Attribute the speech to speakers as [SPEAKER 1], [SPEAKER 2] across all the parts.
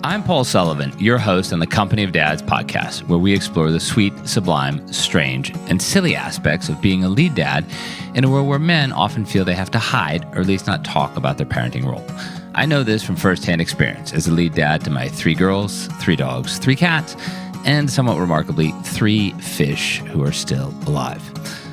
[SPEAKER 1] I'm Paul Sullivan, your host on the Company of Dads podcast, where we explore the sweet, sublime, strange, and silly aspects of being a lead dad in a world where men often feel they have to hide or at least not talk about their parenting role. I know this from firsthand experience as a lead dad to my 3 girls, 3 dogs, 3 cats, and somewhat remarkably, 3 fish who are still alive.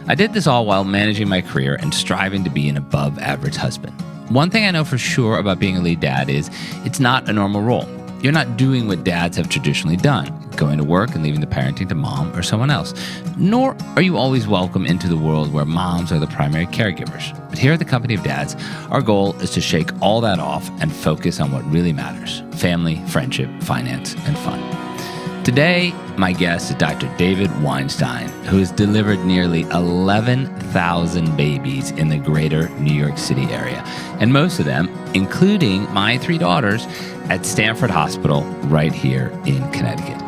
[SPEAKER 1] I did this all while managing my career and striving to be an above-average husband. One thing I know for sure about being a lead dad is it's not a normal role. You're not doing what dads have traditionally done, going to work and leaving the parenting to mom or someone else. Nor are you always welcome into the world where moms are the primary caregivers. But here at the Company of Dads, our goal is to shake all that off and focus on what really matters: family, friendship, finance, and fun. Today, my guest is Dr. David Weinstein, who has delivered nearly 11,000 babies in the greater New York City area, and most of them, including my 3 daughters, at Stamford Hospital right here in Connecticut.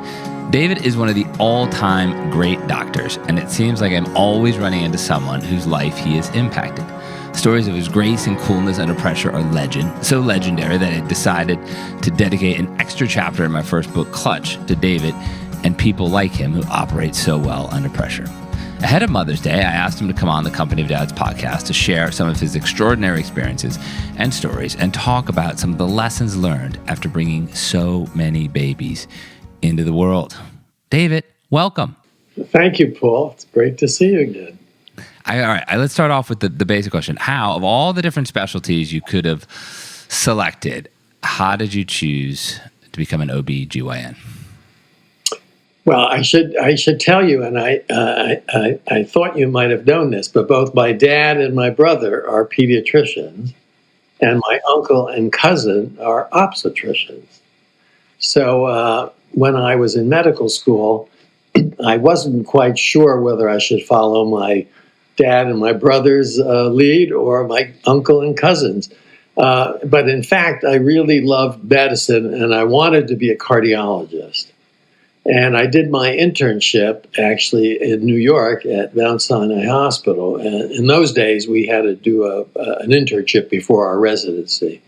[SPEAKER 1] David is one of the all-time great doctors, and it seems like I'm always running into someone whose life he has impacted. Stories of his grace and coolness under pressure are legend, so legendary that I decided to dedicate an extra chapter in my first book, Clutch, to David and people like him who operate so well under pressure. Ahead of Mother's Day, I asked him to come on the Company of Dads podcast to share some of his extraordinary experiences and stories and talk about some of the lessons learned after bringing so many babies into the world. David, welcome.
[SPEAKER 2] Thank you, Paul. It's great to see you again.
[SPEAKER 1] All right, let's start off with the basic question. How, of all the different specialties you could have selected, how did you choose to become an OB/GYN?
[SPEAKER 2] Well, I should tell you, and I thought you might have known this, but both my dad and my brother are pediatricians, and my uncle and cousin are obstetricians. So when I was in medical school, I wasn't quite sure whether I should follow my dad and my brother's lead or my uncle and cousins. But in fact, I really loved medicine, and I wanted to be a cardiologist. And I did my internship actually in New York at Mount Sinai Hospital. And in those days, we had to do an internship before our residency.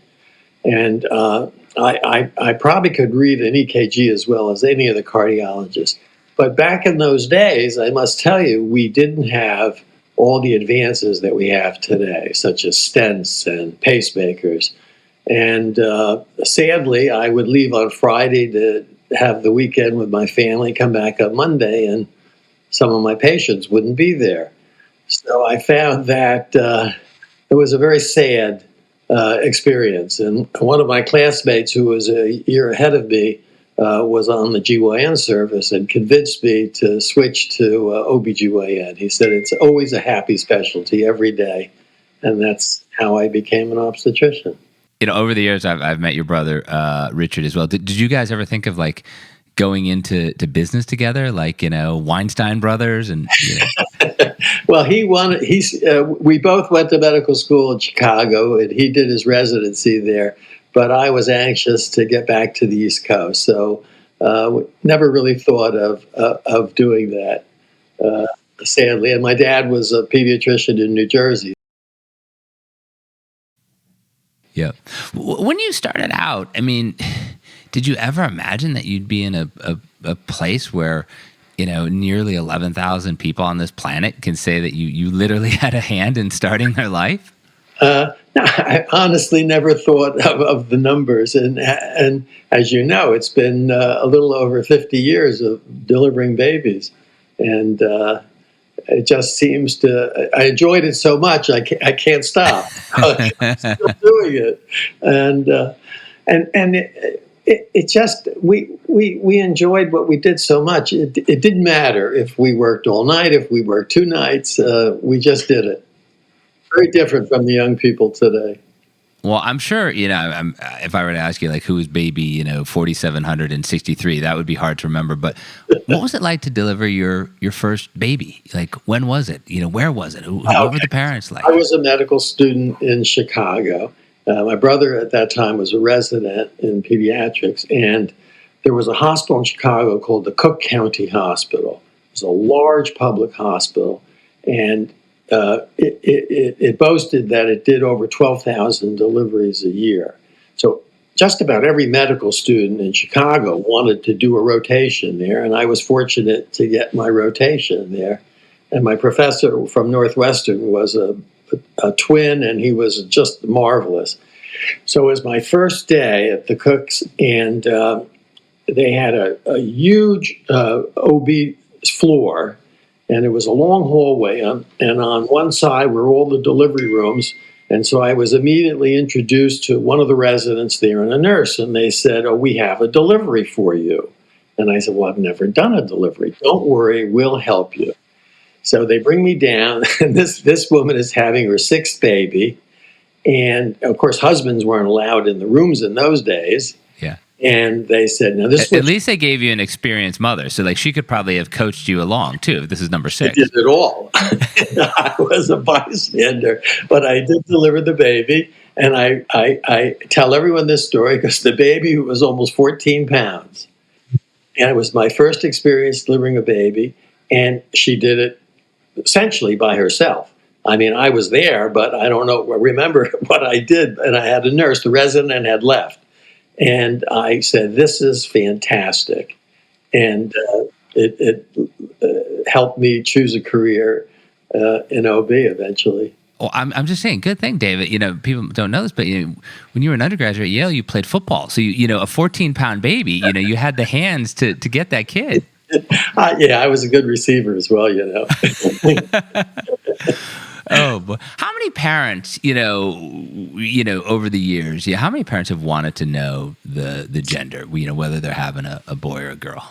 [SPEAKER 2] And I probably could read an EKG as well as any of the cardiologists. But back in those days, I must tell you, we didn't have all the advances that we have today, such as stents and pacemakers. And sadly, I would leave on Friday to have the weekend with my family, come back on Monday, and some of my patients wouldn't be there. So I found that it was a very sad experience. And one of my classmates, who was a year ahead of me, was on the GYN service and convinced me to switch to OB/GYN. He said it's always a happy specialty every day. And that's how I became an obstetrician.
[SPEAKER 1] You know, over the years, I've met your brother, Richard, as well. Did you guys ever think of like going into business together, like, you know, Weinstein brothers? And you know?
[SPEAKER 2] Well, we both went to medical school in Chicago, and he did his residency there. But I was anxious to get back to the East Coast, so never really thought of doing that, sadly. And my dad was a pediatrician in New Jersey.
[SPEAKER 1] Yeah. When you started out, I mean, did you ever imagine that you'd be in a place where, you know, nearly 11,000 people on this planet can say that you literally had a hand in starting their life?
[SPEAKER 2] No, I honestly never thought of the numbers. And as you know, it's been a little over 50 years of delivering babies. And it just seems I enjoyed it so much, I can't stop. I'm still doing it. And it just, we enjoyed what we did so much. It didn't matter if we worked all night, if we worked 2 nights, we just did it. Very different from the young people today.
[SPEAKER 1] Well, I'm sure, you know, if I were to ask you, like, who was baby, you know, 4,763, that would be hard to remember. But what was it like to deliver your first baby? Like, when was it? You know, where was it? What were the parents like?
[SPEAKER 2] I was a medical student in Chicago. My brother at that time was a resident in pediatrics. And there was a hospital in Chicago called the Cook County Hospital. It was a large public hospital. And it boasted that it did over 12,000 deliveries a year. So just about every medical student in Chicago wanted to do a rotation there, and I was fortunate to get my rotation there. And my professor from Northwestern was a twin, and he was just marvelous. So it was my first day at the Cooks, and they had a huge OB floor, and it was a long hallway, and on one side were all the delivery rooms. And so I was immediately introduced to one of the residents there and a nurse, and they said, "Oh, we have a delivery for you." And I said, "Well, I've never done a delivery. Don't worry, we'll help you." So they bring me down, and this woman is having her sixth baby. And, of course, husbands weren't allowed in the rooms in those days.
[SPEAKER 1] Yeah.
[SPEAKER 2] And they said, "Now this."
[SPEAKER 1] At least they gave you an experienced mother, so like she could probably have coached you along too. If this is number 6,
[SPEAKER 2] I did it all. I was a bystander, but I did deliver the baby, and I tell everyone this story because the baby was almost 14 pounds, and it was my first experience delivering a baby, and she did it essentially by herself. I mean, I was there, but I don't remember what I did, and I had a nurse. The resident had left. And I said, "This is fantastic," and it helped me choose a career in OB eventually.
[SPEAKER 1] Well, I'm just saying, good thing, David. People don't know this, but when you were an undergraduate at Yale, you played football. So a 14-pound baby, you had the hands to get that kid.
[SPEAKER 2] Yeah, I was a good receiver as well.
[SPEAKER 1] Oh, boy. How many parents, over the years, how many parents have wanted to know the gender, whether they're having a boy or a girl?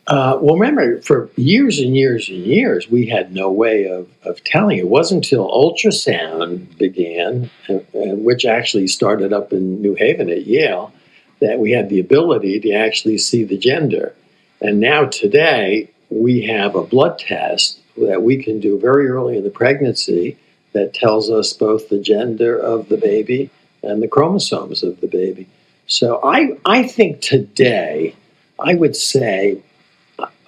[SPEAKER 2] Well, remember, for years and years and years, we had no way of telling. It wasn't until ultrasound began, which actually started up in New Haven at Yale, that we had the ability to actually see the gender. And now today, we have a blood test that we can do very early in the pregnancy that tells us both the gender of the baby and the chromosomes of the baby. So I think today, I would say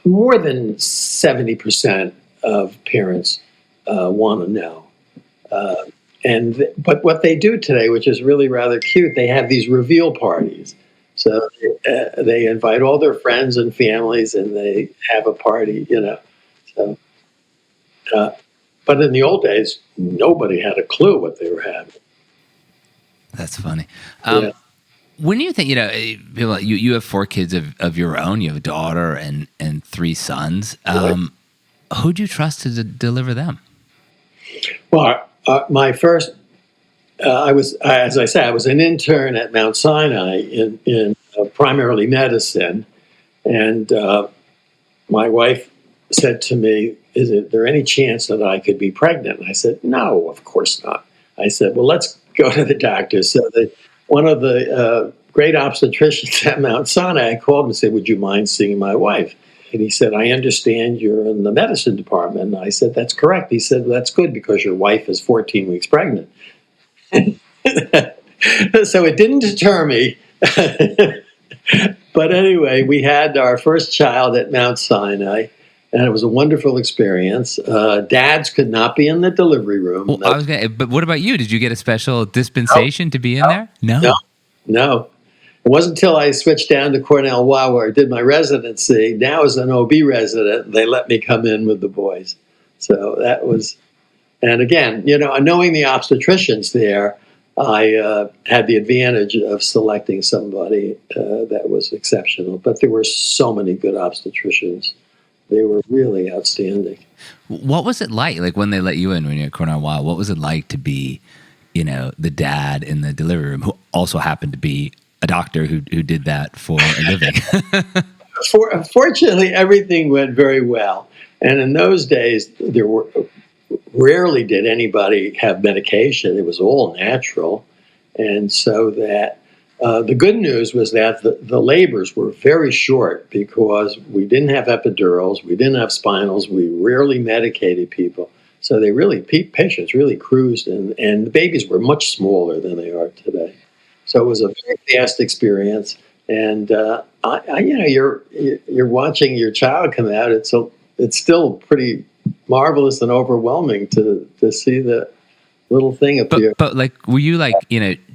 [SPEAKER 2] more than 70% of parents want to know. But what they do today, which is really rather cute, they have these reveal parties. So they invite all their friends and families, and they have a party, So, but in the old days, nobody had a clue what they were having.
[SPEAKER 1] That's funny.
[SPEAKER 2] Yeah.
[SPEAKER 1] When you think, people, you have 4 kids of your own. You have a daughter and 3 sons. Who'd you trust to deliver them?
[SPEAKER 2] Well, my first, I was, as I said, I was an intern at Mount Sinai in primarily medicine, and my wife said to me, "Is there any chance that I could be pregnant?" And I said, "No, of course not." I said, "Well, let's go to the doctor." So one of the great obstetricians at Mount Sinai called and said, "Would you mind seeing my wife?" And he said, "I understand you're in the medicine department." And I said, "That's correct." He said, "Well, that's good because your wife is 14 weeks pregnant." So it didn't deter me. But anyway, we had our first child at Mount Sinai, and it was a wonderful experience. Dads could not be in the delivery room.
[SPEAKER 1] Well, but what about you? Did you get a special dispensation to be in there?
[SPEAKER 2] No. It wasn't until I switched down to Cornell Law where I did my residency. Now as an OB resident, they let me come in with the boys. So that was, and again, knowing the obstetricians there, I had the advantage of selecting somebody that was exceptional. But there were so many good obstetricians. They were really outstanding.
[SPEAKER 1] What was it like when they let you in when you're at Cornell Law? What was it like to be, the dad in the delivery room who also happened to be a doctor who did that for a living?
[SPEAKER 2] Fortunately, everything went very well. And in those days, rarely did anybody have medication. It was all natural. And so that the good news was that the labors were very short because we didn't have epidurals, we didn't have spinals, we rarely medicated people. So patients really cruised, and the babies were much smaller than they are today. So it was a very fast experience. And you're watching your child come out. It's still pretty marvelous and overwhelming to see the little thing appeared.
[SPEAKER 1] But like, were you like,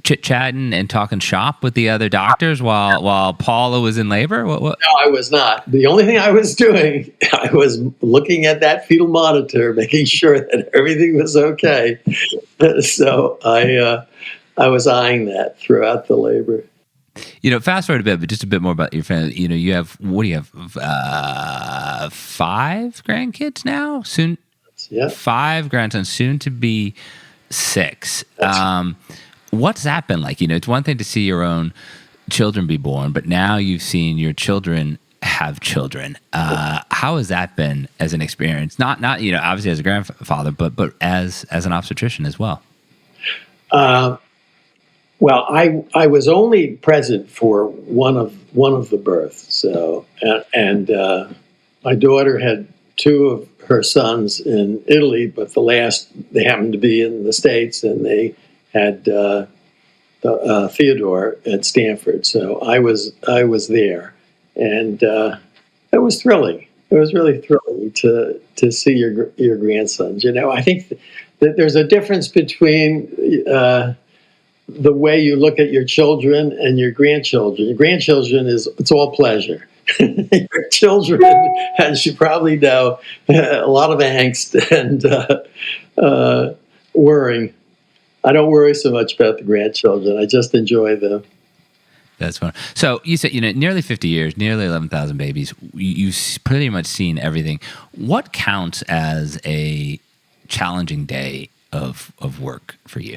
[SPEAKER 1] chit chatting and talking shop with the other doctors while Paula was in labor? What?
[SPEAKER 2] No, I was not. The only thing I was doing, I was looking at that fetal monitor, making sure that everything was okay. So I was eyeing that throughout the labor.
[SPEAKER 1] Fast forward a bit, but just a bit more about your family. You have, what do you have? 5 grandkids now? Soon,
[SPEAKER 2] yeah.
[SPEAKER 1] 5 grandsons, soon to be 6. What's that been like? It's one thing to see your own children be born, but now you've seen your children have children. How has that been as an experience? Not obviously as a grandfather, but as an obstetrician as well.
[SPEAKER 2] Well, I was only present for one of the births. So and my daughter had 2 of her sons in Italy, but the last, they happened to be in the States, and they had Theodore at Stanford. So I was there, and it was thrilling. It was really thrilling to see your grandsons. I think that there's a difference between the way you look at your children and your grandchildren. Your grandchildren it's all pleasure. Your children, as you probably know, a lot of angst and worrying. I don't worry so much about the grandchildren. I just enjoy them.
[SPEAKER 1] That's fun. So you said, nearly 50 years, nearly 11,000 babies. You've pretty much seen everything. What counts as a challenging day of work for you?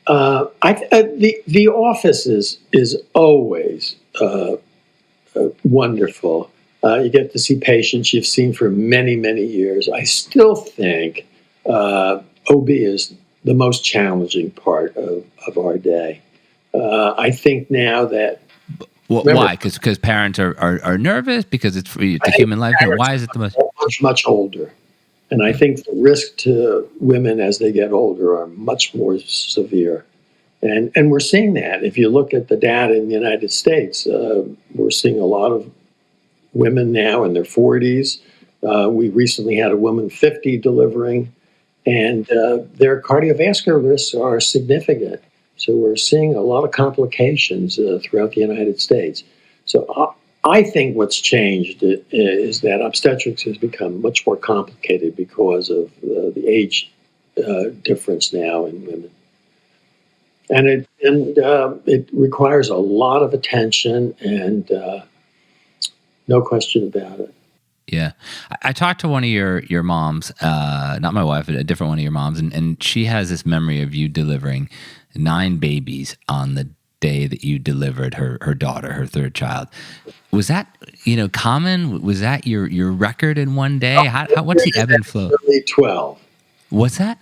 [SPEAKER 2] The office is always wonderful. You get to see patients you've seen for many, many years. I still think OB is the most challenging part of our day. I think now that...
[SPEAKER 1] Why? Because parents are nervous? Because it's a human life? Why is it the most...
[SPEAKER 2] Much older. And I think the risk to women as they get older are much more severe. And we're seeing that. If you look at the data in the United States, we're seeing a lot of women now in their 40s. We recently had a woman 50 delivering, and their cardiovascular risks are significant. So we're seeing a lot of complications throughout the United States. So I think what's changed is that obstetrics has become much more complicated because of the age difference now in women. And it requires a lot of attention, and no question about it.
[SPEAKER 1] Yeah. I talked to one of your moms, not my wife, a different one of your moms, and she has this memory of you delivering 9 babies on the day that you delivered her daughter, her 3rd child. Was that, common? Was that your record in one day? What's the ebb and flow?
[SPEAKER 2] 12.
[SPEAKER 1] What's that?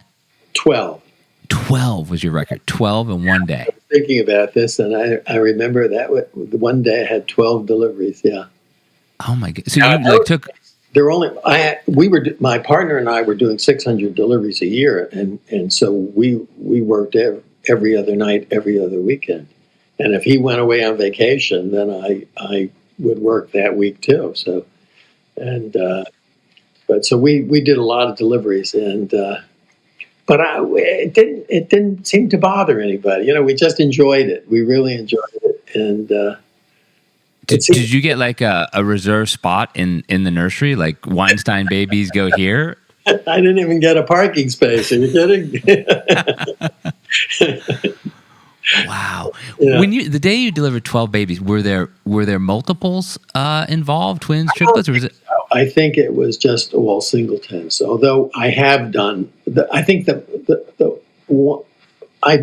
[SPEAKER 2] 12.
[SPEAKER 1] 12 was your record. 12 in one day.
[SPEAKER 2] I was thinking about this, and I remember that one day I had 12 deliveries. Yeah.
[SPEAKER 1] Oh my God! So you took.
[SPEAKER 2] There only my partner and I were doing 600 deliveries a year, and so we worked every other night, every other weekend. And if he went away on vacation, then I would work that week too. So, so we did a lot of deliveries, and but it didn't seem to bother anybody. We just enjoyed it. We really enjoyed it, and.
[SPEAKER 1] Did you get like a reserved spot in the nursery? Like Weinstein babies go here?
[SPEAKER 2] I didn't even get a parking space. Are you kidding?
[SPEAKER 1] Wow.
[SPEAKER 2] Yeah.
[SPEAKER 1] The day you delivered 12 babies, were there multiples involved, twins, triplets, or was it?
[SPEAKER 2] I think it was just all singletons. Although I have done, I've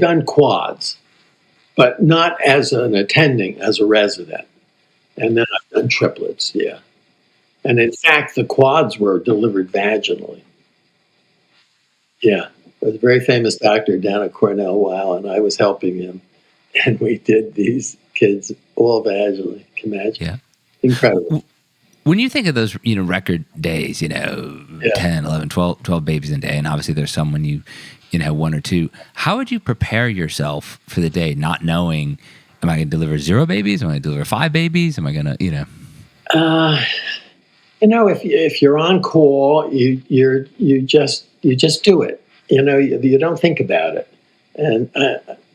[SPEAKER 2] done quads, but not as an attending, as a resident. And then I've done triplets, yeah. And in fact, the quads were delivered vaginally. Yeah. There was a very famous doctor down at Cornell Weill, and I was helping him. And we did these kids all vaginally. Can you imagine?
[SPEAKER 1] Yeah.
[SPEAKER 2] Incredible.
[SPEAKER 1] When you think of those, record days, 10, 11, 12 babies in a day, and obviously there's some when you 1 or 2, how would you prepare yourself for the day not knowing... Am I going to deliver 0 babies? Am I going to deliver 5 babies? Am I going to,
[SPEAKER 2] if you're on call, you just do it. you don't think about it. And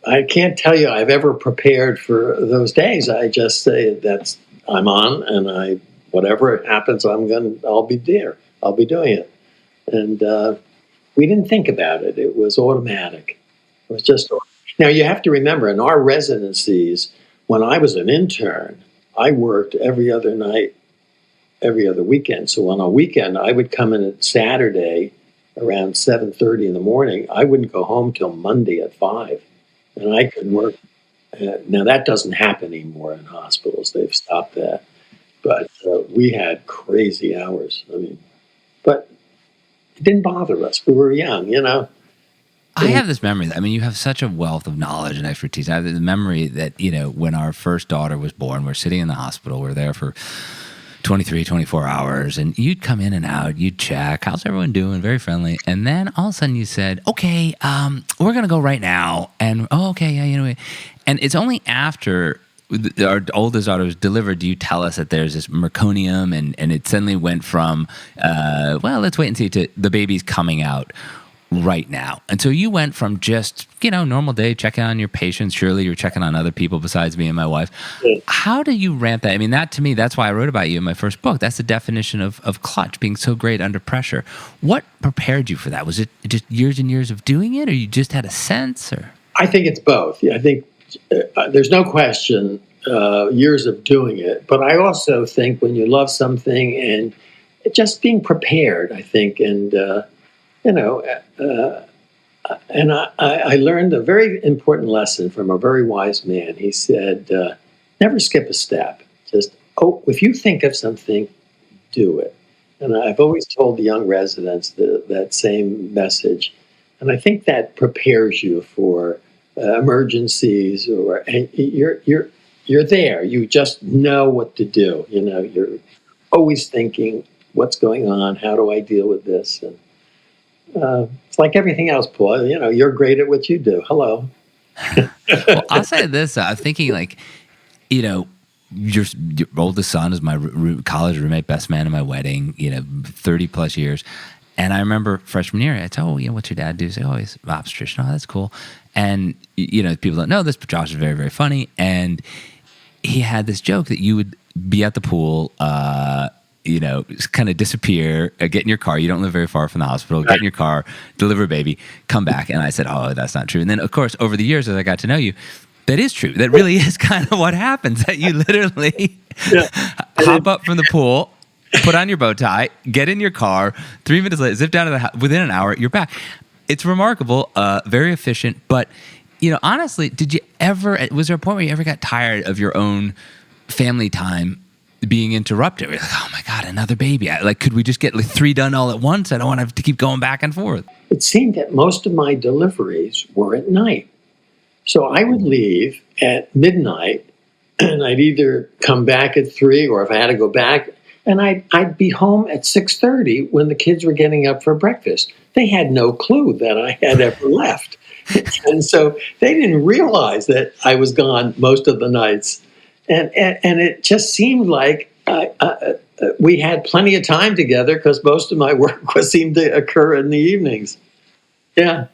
[SPEAKER 2] I can't tell you I've ever prepared for those days. I just say I'm on, and whatever happens, I'll be there. I'll be doing it. And we didn't think about it. It was automatic. It was just. Now you have to remember, in our residencies, when I was an intern, I worked every other night, every other weekend. So on a weekend, I would come in at Saturday around 7:30 in the morning. I wouldn't go home till Monday at 5, and I could work. Now that doesn't happen anymore in hospitals; they've stopped that. But we had crazy hours. But it didn't bother us. We were young.
[SPEAKER 1] I have this memory. I mean, you have such a wealth of knowledge and expertise. I have the memory that, when our first daughter was born, we're sitting in the hospital. We're there for 23, 24 hours, and you'd come in and out. You'd check. How's everyone doing? Very friendly. And then all of a sudden you said, okay, we're going to go right now. And, okay, yeah, And it's only after our oldest daughter was delivered do you tell us that there's this meconium, and it suddenly went from, let's wait and see, to the baby's coming out right now. And so you went from just, normal day, checking on your patients. Surely you're checking on other people besides me and my wife. Yeah. How do you ramp that? I mean, that to me, that's why I wrote about you in my first book. That's the definition of clutch, being so great under pressure. What prepared you for that? Was it just years and years of doing it, or you just had a sense? Or
[SPEAKER 2] I think it's both. I think there's no question years of doing it. But I also think when you love something and just being prepared, I think, and and I learned a very important lesson from a very wise man. He said, never skip a step. Just, if you think of something, do it. And I've always told the young residents that same message. And I think that prepares you for emergencies, and you're there. You just know what to do. You're always thinking, what's going on? How do I deal with this? And it's like everything else, Paul. You're great at what you do. Hello.
[SPEAKER 1] Well, I'll say this. I'm thinking, your oldest son is my college roommate, best man in my wedding, 30 plus years. And I remember freshman year, I'd say, what's your dad do? Say, he's an obstetrician. Oh, that's cool. And, people don't know this, but Josh is very, very funny. And he had this joke that you would be at the pool, kind of disappear, get in your car. You don't live very far from the hospital. Get in your car, deliver a baby, come back. And I said, that's not true. And then, of course, over the years, as I got to know you, that is true. That really is kind of what happens, that you literally hop up from the pool, put on your bow tie, get in your car, 3 minutes later, zip down to the house. Within an hour, you're back. It's remarkable, very efficient. But, honestly, was there a point where you ever got tired of your own family time being interrupted? We're like, oh my God, another baby. Could we just get 3 done all at once? I don't want to have to keep going back and forth.
[SPEAKER 2] It seemed that most of my deliveries were at night. So I would leave at midnight, and I'd either come back at 3, or if I had to go back, and I'd be home at 6:30 when the kids were getting up for breakfast. They had no clue that I had ever left. And so they didn't realize that I was gone most of the nights. And it just seemed like we had plenty of time together because most of my work seemed to occur in the evenings. Yeah.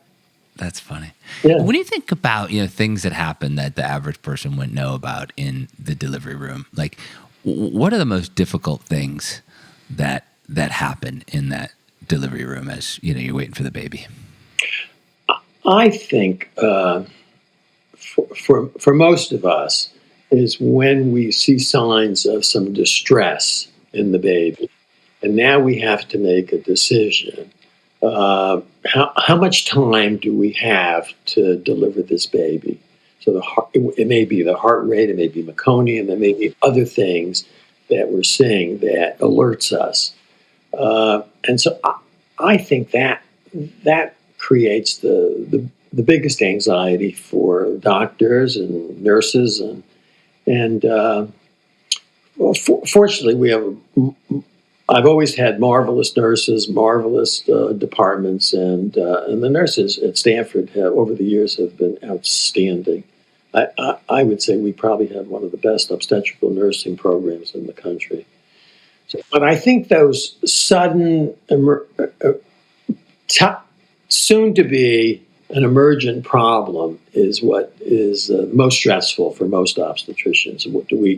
[SPEAKER 1] That's funny.
[SPEAKER 2] Yeah.
[SPEAKER 1] When you think about, things that happen that the average person wouldn't know about in the delivery room, what are the most difficult things that happen in that delivery room as, you're waiting for the baby?
[SPEAKER 2] I think for most of us, is when we see signs of some distress in the baby. And now we have to make a decision. How much time do we have to deliver this baby? So it may be the heart rate, it may be meconium, there may be other things that we're seeing that alerts us. And so I think that creates the biggest anxiety for doctors and nurses fortunately, I've always had marvelous nurses, marvelous departments, and the nurses at Stanford over the years have been outstanding. I would say we probably have one of the best obstetrical nursing programs in the country. But I think those sudden soon to be an emergent problem is what is most stressful for most obstetricians. What do we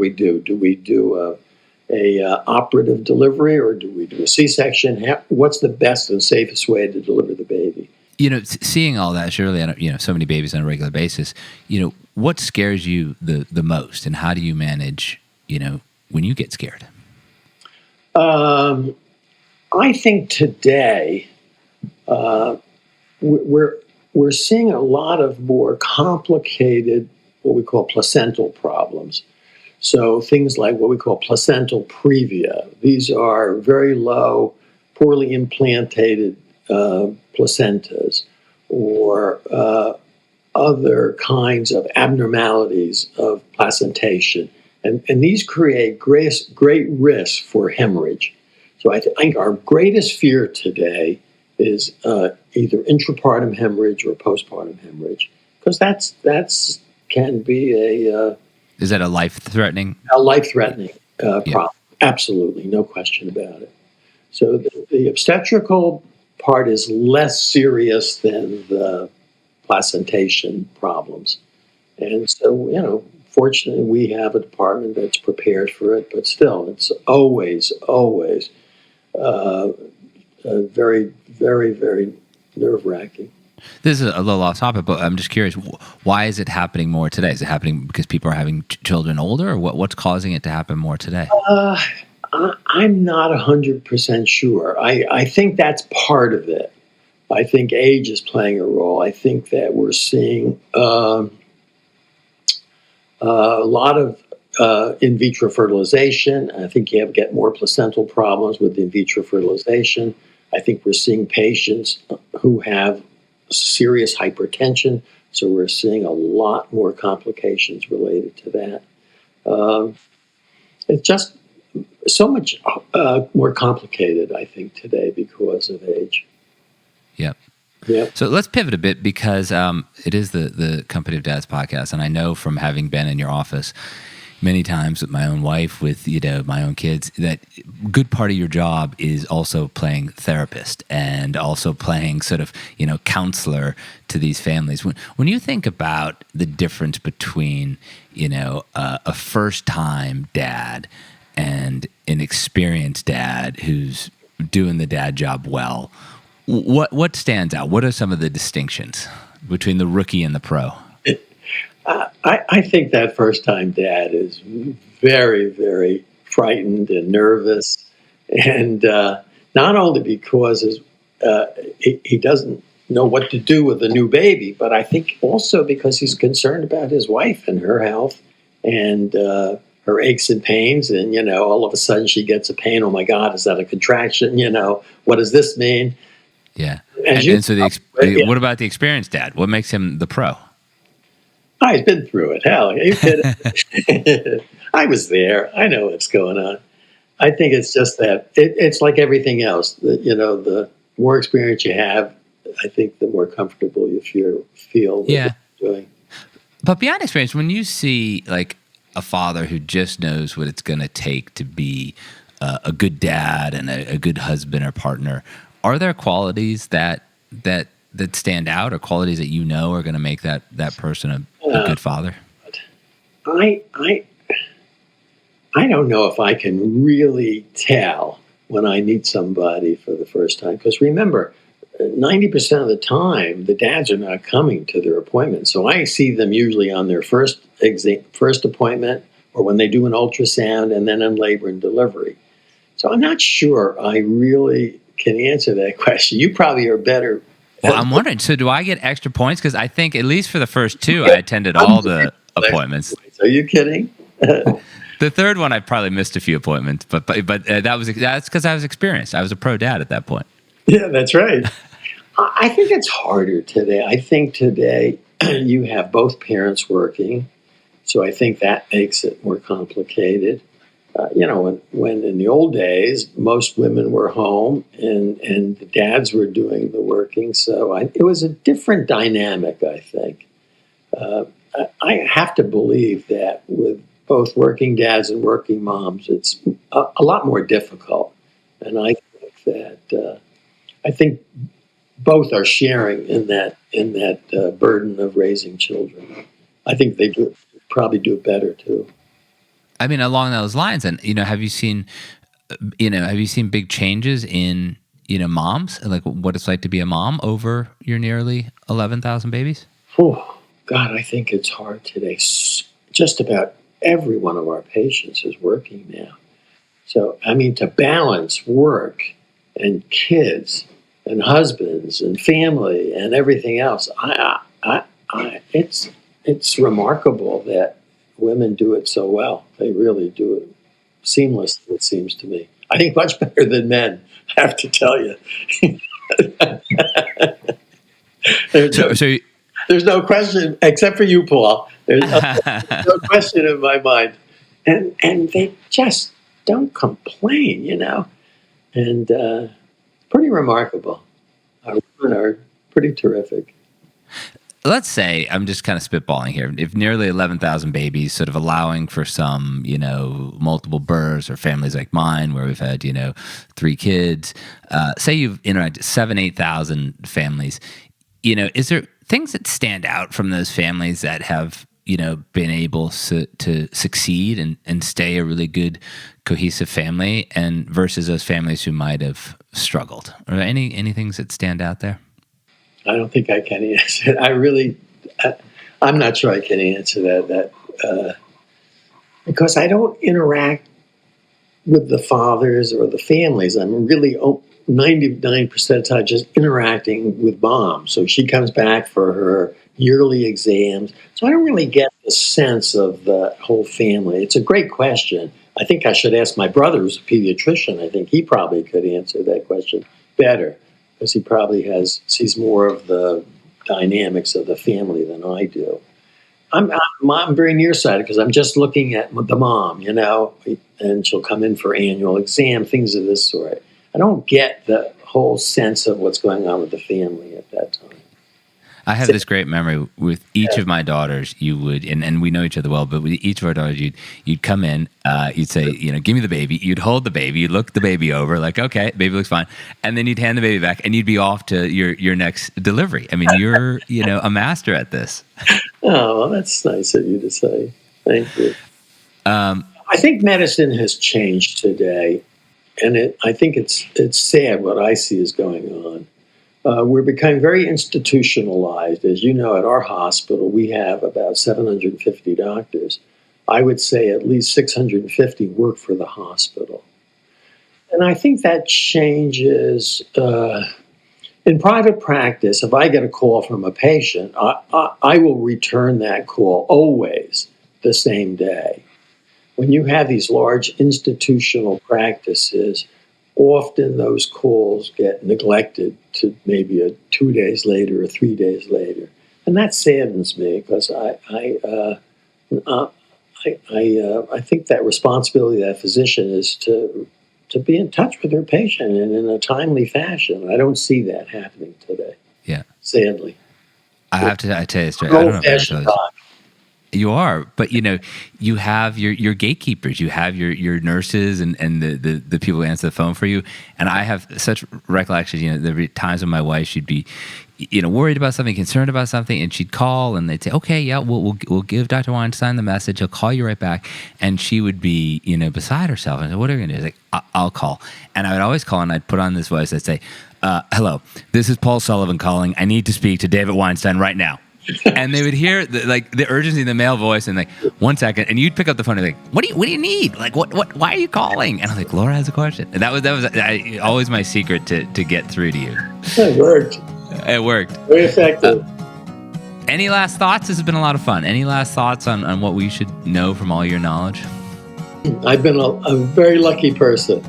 [SPEAKER 2] do? Do we do a operative delivery, or do we do a C-section? What's the best and safest way to deliver the baby?
[SPEAKER 1] Seeing all that, surely, so many babies on a regular basis, what scares you the most, and how do you manage, when you get scared?
[SPEAKER 2] I think today we're seeing a lot of more complicated, what we call placental problems. So things like what we call placental previa. These are very low, poorly implantated placentas, or other kinds of abnormalities of placentation. And these create great risk for hemorrhage. So I think our greatest fear today is either intrapartum hemorrhage or postpartum hemorrhage, because that's can be
[SPEAKER 1] is that a life-threatening
[SPEAKER 2] problem.
[SPEAKER 1] Yeah.
[SPEAKER 2] Absolutely, no question about it. So the obstetrical part is less serious than the placentation problems, and so fortunately we have a department that's prepared for it. But still, it's always very, very, very nerve-wracking.
[SPEAKER 1] This is a little off topic, but I'm just curious, why is it happening more today? Is it happening because people are having children older, or what's causing it to happen more today?
[SPEAKER 2] I'm not 100% sure. I think that's part of it. I think age is playing a role. I think that we're seeing a lot of in vitro fertilization. I think you get more placental problems with in vitro fertilization. I think we're seeing patients who have serious hypertension, so we're seeing a lot more complications related to that. It's just so much more complicated, I think, today because of age.
[SPEAKER 1] Yep.
[SPEAKER 2] Yep.
[SPEAKER 1] So let's pivot a bit, because it is the Company of Dads podcast, and I know from having been in your office many times with my own wife, with my own kids, that good part of your job is also playing therapist and also playing sort of counselor to these families. When you think about the difference between a first time dad and an experienced dad who's doing the dad job well, what stands out? What are some of the distinctions between the rookie and the pro?
[SPEAKER 2] I think that first-time dad is very, very frightened and nervous, and not only because he doesn't know what to do with a new baby, but I think also because he's concerned about his wife and her health and her aches and pains, and all of a sudden she gets a pain. Oh my God, is that a contraction? What does this mean?
[SPEAKER 1] Yeah.
[SPEAKER 2] So
[SPEAKER 1] what about the experienced dad? What makes him the pro?
[SPEAKER 2] I've been through it. Hell, are you kidding? I was there. I know what's going on. I think it's just that it's like everything else. The more experience you have, I think the more comfortable you feel with what you're doing.
[SPEAKER 1] But beyond experience, when you see like a father who just knows what it's going to take to be a good dad and a good husband or partner, are there qualities that stand out, or qualities that are going to make that person a good father?
[SPEAKER 2] I don't know if I can really tell when I meet somebody for the first time, because remember, 90% of the time the dads are not coming to their appointments, so I see them usually on their first appointment, or when they do an ultrasound, and then in labor and delivery. So I'm not sure I really can answer that question. You probably are better.
[SPEAKER 1] Well, I'm wondering, so do I get extra points? Because I think, at least for the first two, I attended all the appointments.
[SPEAKER 2] Are you kidding?
[SPEAKER 1] The third one, I probably missed a few appointments, but that's because I was experienced. I was a pro dad at that point.
[SPEAKER 2] Yeah, that's right. I think it's harder today. I think today you have both parents working, so I think that makes it more complicated. When in the old days, most women were home and the dads were doing the working. So it was a different dynamic, I think. I have to believe that with both working dads and working moms, it's a lot more difficult. And I think that both are sharing in that burden of raising children. I think they probably do it better too.
[SPEAKER 1] I mean, along those lines, and have you seen big changes in moms, like what it's like to be a mom over your nearly 11,000 babies?
[SPEAKER 2] Oh God, I think it's hard today. Just about every one of our patients is working now. So I mean, to balance work and kids and husbands and family and everything else, it's remarkable that women do it so well. They really do it seamlessly, it seems to me. I think much better than men, I have to tell you. There's no question, except for you, Paul. There's no question in my mind. And they just don't complain, And pretty remarkable. Our women are pretty terrific.
[SPEAKER 1] Let's say, I'm just kind of spitballing here, if nearly 11,000 babies, sort of allowing for some, multiple births, or families like mine where we've had, 3 kids, say you've interacted 8,000 families, is there things that stand out from those families that have, been able to succeed and stay a really good, cohesive family, and versus those families who might have struggled? Are there any things that stand out there?
[SPEAKER 2] I don't think I can answer it. I'm not sure I can answer that because I don't interact with the fathers or the families. I'm really 99% of the time just interacting with mom. So she comes back for her yearly exams. So I don't really get the sense of the whole family. It's a great question. I think I should ask my brother, who's a pediatrician. I think he probably could answer that question better, because he probably sees more of the dynamics of the family than I do. I'm very nearsighted because I'm just looking at the mom, and she'll come in for annual exam, things of this sort. I don't get the whole sense of what's going on with the family at that time.
[SPEAKER 1] I have this great memory with each of my daughters. You would, and we know each other well, but with each of our daughters, you'd come in, you'd say, give me the baby. You'd hold the baby, you'd look the baby over, like, okay, baby looks fine, and then you'd hand the baby back, and you'd be off to your next delivery. I mean, you're a master at this.
[SPEAKER 2] Oh, well, that's nice of you to say. Thank you. I think medicine has changed today, and I think it's sad what I see is going on. We're becoming very institutionalized. As you know, at our hospital, we have about 750 doctors. I would say at least 650 work for the hospital. And I think that changes. In private practice, if I get a call from a patient, I will return that call always the same day. When you have these large institutional practices, often those calls get neglected to maybe 2 days later or 3 days later, and that saddens me because I think that responsibility of that physician is to be in touch with their patient and in a timely fashion. I don't see that happening today.
[SPEAKER 1] Yeah,
[SPEAKER 2] sadly.
[SPEAKER 1] I tell you straight. I don't know if I You are, but you have your gatekeepers, you have your nurses and the people who answer the phone for you. And I have such recollections, there were times when my wife, she'd be, worried about something, concerned about something, and she'd call and they'd say, okay, yeah, we'll give Dr. Weinstein the message. He'll call you right back. And she would be, beside herself. And I said, what are you going to do? Like, I'll call. And I would always call and I'd put on this voice. I'd say, hello, this is Paul Sullivan calling. I need to speak to David Weinstein right now. And they would hear the urgency in the male voice, and 1 second, and you'd pick up the phone and like, what do you need? Like, why are you calling? And I'm like, Laura has a question. And that was always my secret to get through to you.
[SPEAKER 2] It worked.
[SPEAKER 1] It worked.
[SPEAKER 2] Very effective.
[SPEAKER 1] Any last thoughts? This has been a lot of fun. Any last thoughts on what we should know from all your knowledge?
[SPEAKER 2] I've been a very lucky person.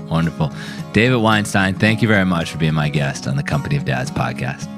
[SPEAKER 1] Wonderful. David Weinstein, thank you very much for being my guest on the Company of Dads podcast.